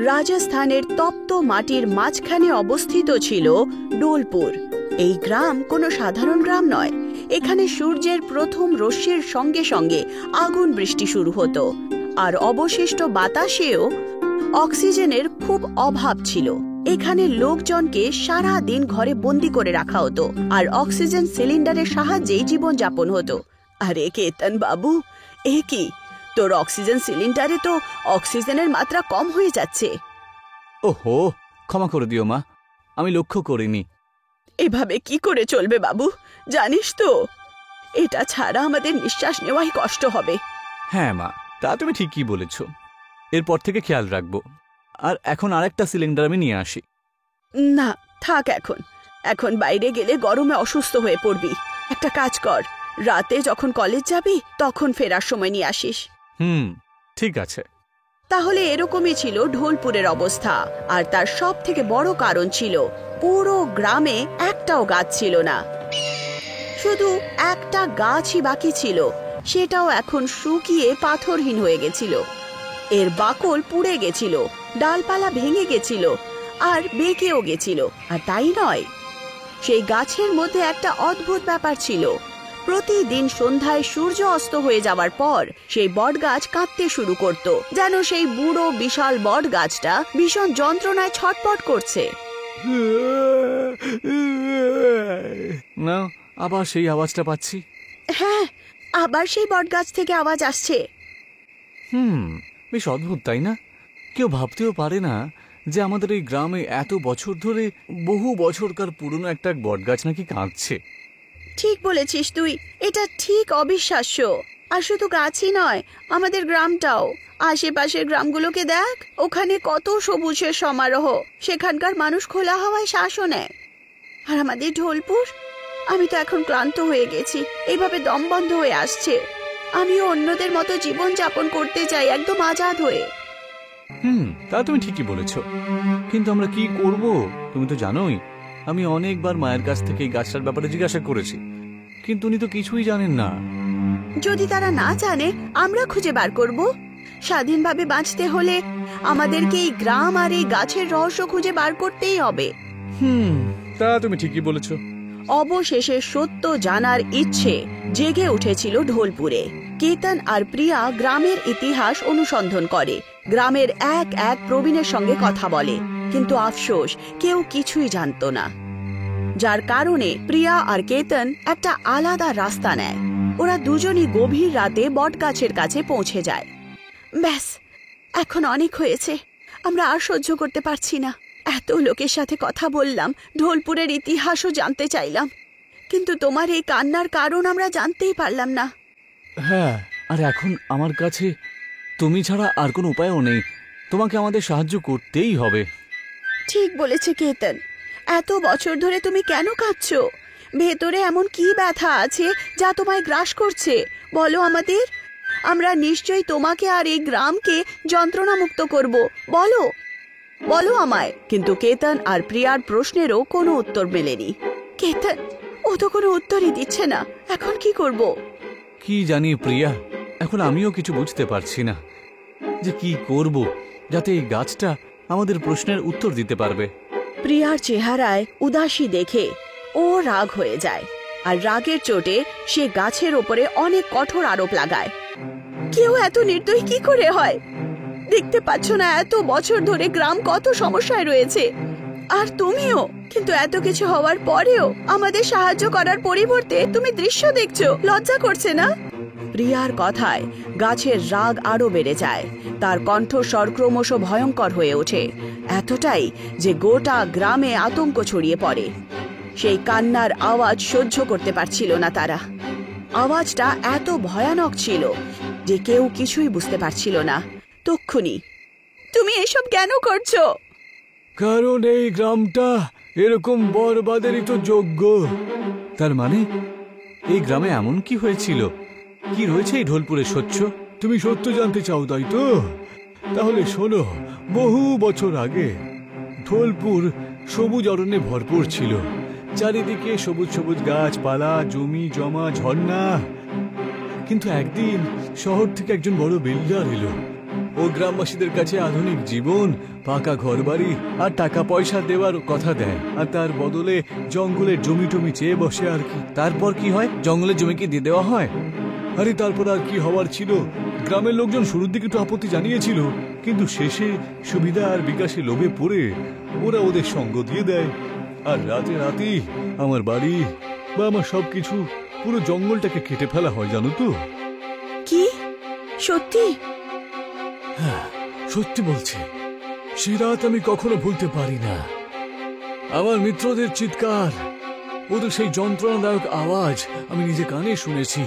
রাজস্থানের তপ্ত মাটির মাঝখানে অবস্থিত ছিল ঢোলপুর। এই গ্রাম কোনো সাধারণ গ্রাম নয়। এখানে সূর্যের প্রথম রশ্মির সঙ্গে সঙ্গে আগুন বৃষ্টি শুরু হতো, আর অবশিষ্ট বাতাসেও অক্সিজেনের খুব অভাব ছিল। এখানে লোকজনকে সারা দিন ঘরে বন্দি করে রাখা হতো, আর অক্সিজেন সিলিন্ডারের সাহায্যেই জীবনযাপন হতো। আরে কেতন বাবু, এ কি, তোর অক্সিজেন সিলিন্ডারে তো অক্সিজেনের মাত্রা কম হয়ে যাচ্ছে। ওহো, ক্ষমা করে দিও মা, আমি লক্ষ্য করিনি। এভাবে কি করে চলবে বাবু, জানিস তো এটা ছাড়া আমাদের নিঃশ্বাস নেওয়াই কষ্ট হবে। হ্যাঁ মা, তা তুমি ঠিকই বলেছ, এরপর থেকে খেয়াল রাখবো। আর এখন আরেকটা সিলিন্ডার আমি নিয়ে আসি। না থাক, এখন বাইরে গেলে গরমে অসুস্থ হয়ে পড়বি। একটা কাজ কর, রাতে যখন কলেজ যাবি তখন ফেরার সময় নিয়ে আসিস। ঠিক আছে। তাহলে এরকমই ছিল ঢোলপুরের অবস্থা। আর তার সব থেকে বড় কারণ ছিল পুরো গ্রামে একটাও গাছ ছিল না। শুধু একটা গাছই বাকি ছিল, সেটাও এখন শুকিয়ে পাথরহীন হয়ে গেছিল। এর বাকল পুড়ে গেছিল, ডালপালা ভেঙে গেছিল, আর বেঁকেও গেছিল। আর তাই নয়, সেই গাছের মধ্যে একটা অদ্ভুত ব্যাপার ছিল। প্রতিদিন সন্ধ্যায় সূর্য অস্ত হয়ে যাওয়ার পর সেই বট গাছ কাঁদতে শুরু করত, যেন সেই বুড়ো বিশাল বট গাছটা ভীষণ যন্ত্রণায় ছটপট করছে। না, আবার সেই আওয়াজটা পাচ্ছি। হ্যাঁ, আবার সেই বট গাছ থেকে আওয়াজ আসছে। বেশ অদ্ভুত, তাই না? কেউ ভাবতেও পারে না যে আমাদের এই গ্রামে এত বছর ধরে, বহু বছরকার পুরনো একটা বটগাছ নাকি কাঁদছে। ঠিক বলেছিস তুই, এটা ঠিক অবিশ্বাস্য। আর শুধু গাছই নয়, আমাদের গ্রামটাও। আশেপাশের গ্রামগুলোকে দেখ, ওখানে কত সবুজের সমারোহ। সেখানকার মানুষ খোলা হাওয়ায় শ্বাসও নেয়। আর আমাদের ঢোলপুর, আমি তো এখন ক্লান্ত হয়ে গেছি, এইভাবে দম বন্ধ হয়ে আসছে। আমিও অন্যদের মতো জীবন যাপন করতে চাই, একদম আজাদ হয়ে। তা তুমি ঠিকই বলেছ, কিন্তু আমরা কি করব? তুমি তো জানোই, আমি অনেকবার মায়ের কাছ থেকে এই গাছটার ব্যাপারে জিজ্ঞাসা করেছি, কিন্তু উনি তো কিছুই জানেন না। যদি তারা না জানে, আমরা খুঁজে বার করব। স্বাধীনভাবে বাঁচতে হলে আমাদেরকে এই গ্রাম আর এই গাছের রহস্য খুঁজে বার করতেই হবে। তা তুমি ঠিকই বলেছ। অবশেষে সত্য জানার ইচ্ছে জেগে উঠেছিল ঢোলপুরে। কেতন আর প্রিয়া গ্রামের ইতিহাস অনুসন্ধান করে, গ্রামের এক এক প্রবীণের সঙ্গে কথা বলে, কিন্তু আফসোস, কেউ কিছুই জানতো না। যার কারণে প্রিয়া আর কেতন একটা আলাদা রাস্তা নেয়। ওরা দুজনই গভীর রাতে বটগাছের কাছে পৌঁছে যায়। ব্যাস, এখন অনেক হয়েছে, আমরা আর সহ্য করতে পারছি না। এত লোকের সাথে কথা বললাম, ঢোলপুরের ইতিহাসও জানতে চাইলাম, কিন্তু তোমার এই কান্নার কারণ আমরা জানতেই পারলাম না। হ্যাঁ, আর এখন আমার কাছে তুমি ছাড়া আর কোনো উপায়ও নেই। তোমাকে আমাদের সাহায্য করতেই হবে। ঠিক বলেছে কেতন, এত বছর ধরে তুমি কেন কাঁদছো? ভেতরে এমন কি ব্যথা আছে যা তোমায় গ্রাস করছে? বলো আমাদের, আমরা নিশ্চয়ই তোমাকে আর এই গ্রামকে যন্ত্রণা মুক্ত করব। বলো বলো আমায়। কিন্তু কেতন আর প্রিয়ার প্রশ্নেরও কোনো উত্তর মেলেনি। কেতন, ও তো কোনো উত্তরই দিচ্ছে না, এখন কি করব? কি জানি প্রিয়া, এখন আমিও কিছু বুঝতে পারছি না যে কি করব যাতে এই গাছটা আমাদের প্রশ্নের উত্তর দিতে পারবে। প্রিয়ার চেহারায় উদাসী দেখে ও রাগ হয়ে যায়, আর রাগের চোটে সে গাছের ওপরে অনেক কঠোর আরোপ লাগায়। কেউ এত নির্দয়ী কি করে হয়? দেখতে পাচ্ছ না এত বছর ধরে গ্রাম কত সমস্যায় রয়েছে, আর তুমিও। কিন্তু এত কিছু হওয়ার পরেও আমাদের সাহায্য করার পরিবর্তে তুমি দৃশ্য দেখছো, লজ্জা করছে না? প্রিয়ার কথায় গাছের রাগ আরো বেড়ে যায়। তার কণ্ঠস্বর ক্রমশ ভয়ঙ্কর হয়ে ওঠে, এতটাই যে গোটা গ্রামে আতঙ্ক ছড়িয়ে পড়ে। সেই কান্নার আওয়াজ সহ্য করতে পারছিল না তারা। আওয়াজটা এত ভয়ানক ছিল যে কেউ কিছুই বুঝতে পারছিল না। তক্ষুনি, তুমি এসব কেন করছো? কারণ এই গ্রামটা এরকম বরবাদেরই তো যোগ্য। তার মানে এই গ্রামে এমন কি হয়েছিল? কি রয়েছে এই ঢোলপুরের সত্য? তুমি সত্য জানতে চাও, তাই তো? তাহলে শোনো, বহু বছর আগে ঢোলপুর সবুজ অরণ্যে ভরপুর ছিল। চারিদিকে সবুজ সবুজ গাছপালা, জমি জমা, ঝর্ণা। কিন্তু একদিন শহর থেকে একজন বড় বিল্ডার এলো। ও গ্রামবাসীদের কাছে আধুনিক জীবন, পাকা ঘরবাড়ি আর টাকা পয়সা দেওয়ার কথা দেয়, আর তার বদলে জঙ্গলের জমি টমি চেয়ে বসে আর কি। তারপর কি হয়? জঙ্গলের জমি কি দিয়ে দেওয়া হয়? আরে তারপর আর কি হওয়ার ছিল? গ্রামের লোকজন শুরুর দিকে একটু আপত্তি জানিয়েছিল, কিন্তু শেষে সুবিধা আর বিকাশে লোভে পড়ে ওরা ওদের সঙ্গ দিয়ে দেয়। আর রাতে রাতেই আমার বাড়ি বা আমার সবকিছু, পুরো জঙ্গলটাকে কেটে ফেলা হয়, জানো তো? কি সত্যি? হ্যাঁ, সত্যি বলছি। সে রাত আমি কখনো ভুলতে পারি না। আমার মিত্রদের চিৎকার, ওদের সেই যন্ত্রণাদায়ক আওয়াজ আমি নিজে কানে শুনেছি।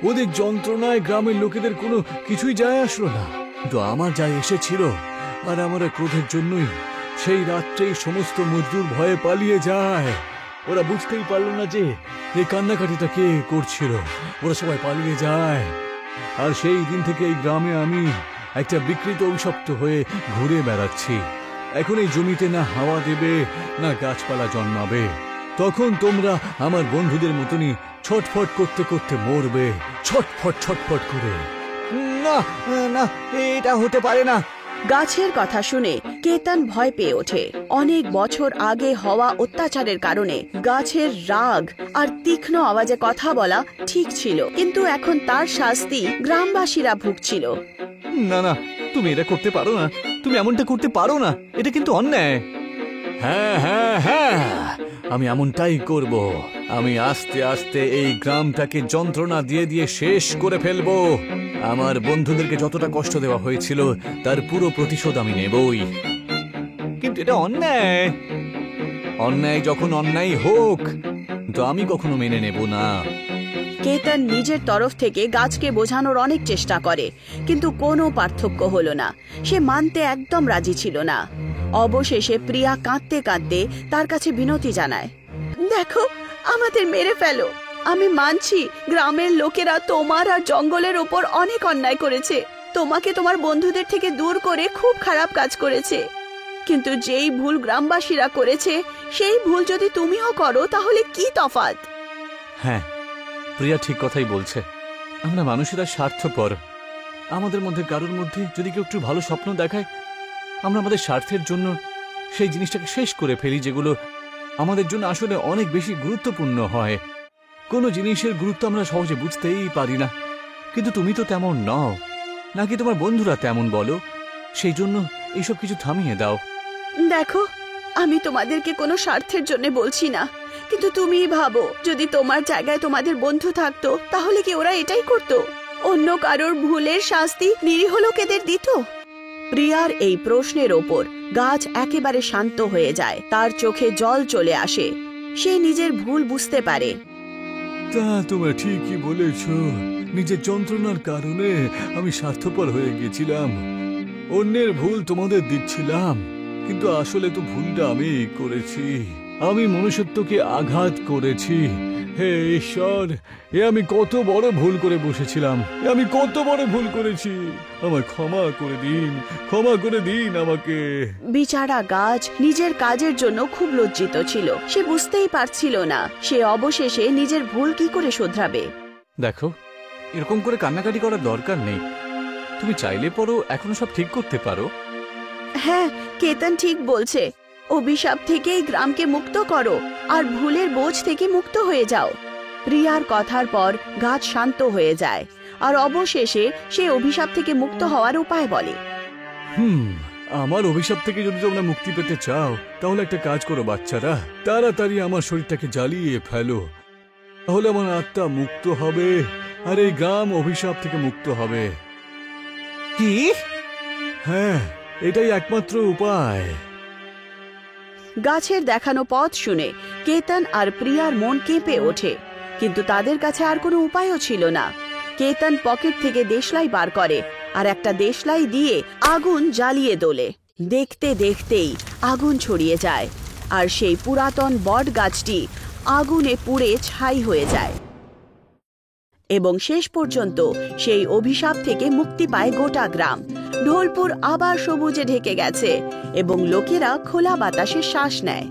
ওদের যন্ত্রণায় গ্রামের লোকেদের কোনো কিছুই যায় আসলো না, কিন্তু আমার যায় এসেছিল। আর আমার ক্রোধের জন্যই সেই রাত্রেই সমস্ত মজদুর ভয়ে পালিয়ে যায়। ওরা বুঝতেই পারল না যে এই কান্নাকাটিটা কে করছিল। ওরা সবাই পালিয়ে যায়। আর সেই দিন থেকে এই গ্রামে আমি একটা বিকৃত অভিশপ্ত হয়ে ঘুরে বেড়াচ্ছি। এখন এই জমিতে না হাওয়া দেবে, না গাছপালা জন্মাবে। তখন তোমরা আমার বন্ধুদের মতনই ছটফট করতে করতে মরবে, ছটফট ছটফট করে। না না, এটা হতে পারে না। গাছের কথা শুনে কেতন ভয় পেয়ে ওঠে। অনেক বছর আগে হওয়া অত্যাচারের কারণে গাছের রাগ আর তীক্ষ্ণ আওয়াজে কথা বলা ঠিক ছিল, কিন্তু এখন তার শাস্তি গ্রামবাসীরা ভুগছিল। না না, তুমি এটা করতে পারো না, তুমি এমনটা করতে পারো না, এটা কিন্তু অন্যায়। হ্যাঁ হ্যাঁ হ্যাঁ, আমি এমনটাই করব। আমি আস্তে আস্তে এই গ্রামটাকে যন্ত্রণা দিয়ে দিয়ে শেষ করে ফেলবো। আমার বন্ধুদেরকে যতটা কষ্ট দেওয়া হয়েছিল তার পুরো প্রতিশোধ আমি নেবই। কিন্তু এটা অন্যায়। অন্যায় যখন অন্যায় হোক, তো আমি কখনো মেনে নেব না। কেতন নিজের তরফ থেকে গাছকে বোঝানোর অনেক চেষ্টা করে, কিন্তু কোনো পার্থক্য হলো না। সে মানতে একদম রাজি ছিল না। অবশেষে প্রিয়া কাঁদতে কাঁদতে তার কাছে বিনতি জানায়, দেখো, আমাদের মেরে ফেলো। আমি মানছি গ্রামের লোকেরা তোমার আর জঙ্গলের ওপর অনেক অন্যায় করেছে, তোমাকে তোমার বন্ধুদের থেকে দূর করে খুব খারাপ কাজ করেছে। কিন্তু যেই ভুল গ্রামবাসীরা করেছে সেই ভুল যদি তুমিও করো তাহলে কি তফাৎ? হ্যাঁ, প্রিয়া ঠিক কথাই বলছে। আমরা মানুষেরা স্বার্থপর। আমাদের মধ্যে কারোর মধ্যে যদি কেউ একটু ভালো স্বপ্ন দেখায়, আমরা আমাদের স্বার্থের জন্য সেই জিনিসটাকে শেষ করে ফেলি, যেগুলো আমাদের জন্য আসলে অনেক বেশি গুরুত্বপূর্ণ হয়। কোনো জিনিসের গুরুত্ব আমরা সহজে বুঝতেই পারি না। কিন্তু তুমি তো তেমন নও, নাকি তোমার বন্ধুরা তেমন বলো? সেই জন্য এইসব কিছু থামিয়ে দাও। দেখো, আমি তোমাদেরকে কোনো স্বার্থের জন্য বলছি না, কিন্তু তুমি ভাবো, যদি তোমার জায়গায় তোমাদের বন্ধু থাকতো তাহলে কি ওরা এটাই করতো? অন্য কারোর ভুলের শাস্তি নিরীহ লোকেদের দিত? প্রিয়ার এই প্রশ্নের ওপর গাছ একেবারে শান্ত হয়ে যায়। তার চোখে জল চলে আসে। সে নিজের ভুল বুঝতে পারে। তা তোমরা ঠিকই বলেছ। নিজের যন্ত্রণার কারণে আমি স্বার্থপর হয়ে গেছিলাম। অন্যের ভুল তোমাদের দিচ্ছিলাম, কিন্তু আসলে তো ভুলটা আমি করেছি। আমি মনুষ্যত্বকে আঘাত করেছি। হে ঈশ্বর, আমি কত বড় ভুল করে বসেছিলাম। আমি কত বড় ভুল করেছি। আমায় ক্ষমা করে দিন, ক্ষমা করে দিন আমাকে। বেচারা গাছ নিজের কাজের জন্য খুব লজ্জিত ছিল। সে বুঝতেই পারছিল না সে অবশেষে নিজের ভুল কি করে শোধরাবে। দেখো, এরকম করে কান্নাকাটি করার দরকার নেই। তুমি চাইলে পরও এখনো সব ঠিক করতে পারো। হ্যাঁ, কেতন ঠিক বলছে। অভিশাপ থেকে এই গ্রামকে মুক্ত করো আর ভুলের বোঝ থেকে মুক্ত হয়ে যাও। প্রিয়ার কথার পর গাছ শান্ত হয়ে যায় আর অবশেষে সে অভিশাপ থেকে মুক্ত হওয়ার উপায় বলে। আমার অভিশাপ থেকে যদি তোমরা মুক্তি পেতে চাও, তাহলে একটা কাজ করো বাচ্চারা, তাড়াতাড়ি আমার শরীরটাকে জ্বালিয়ে ফেলো। তাহলে আমার আত্মা মুক্ত হবে আর এই গ্রাম অভিশাপ থেকে মুক্ত হবে। কি? হ্যাঁ, এটাই একমাত্র উপায়। গাছের দেখানো পথ শুনে কেতন আর প্রিয়ার মন কেঁপে ওঠে, কিন্তু তাদের কাছে আর কোনো উপায়ও ছিল না। কেতন পকেট থেকে দেশলাই বার করে আর একটা দেশলাই দিয়ে আগুন জ্বালিয়ে দোলে। দেখতে দেখতেই আগুন ছড়িয়ে যায় আর সেই পুরাতন বট গাছটি আগুনে পুড়ে ছাই হয়ে যায় এবং শেষ পর্যন্ত সেই অভিশাপ থেকে মুক্তি পায় গোটা গ্রাম। ঢোলপুর আবার সবুজে ঢেকে গেছে এবং লোকেরা খোলা বাতাসে শ্বাস নেয়।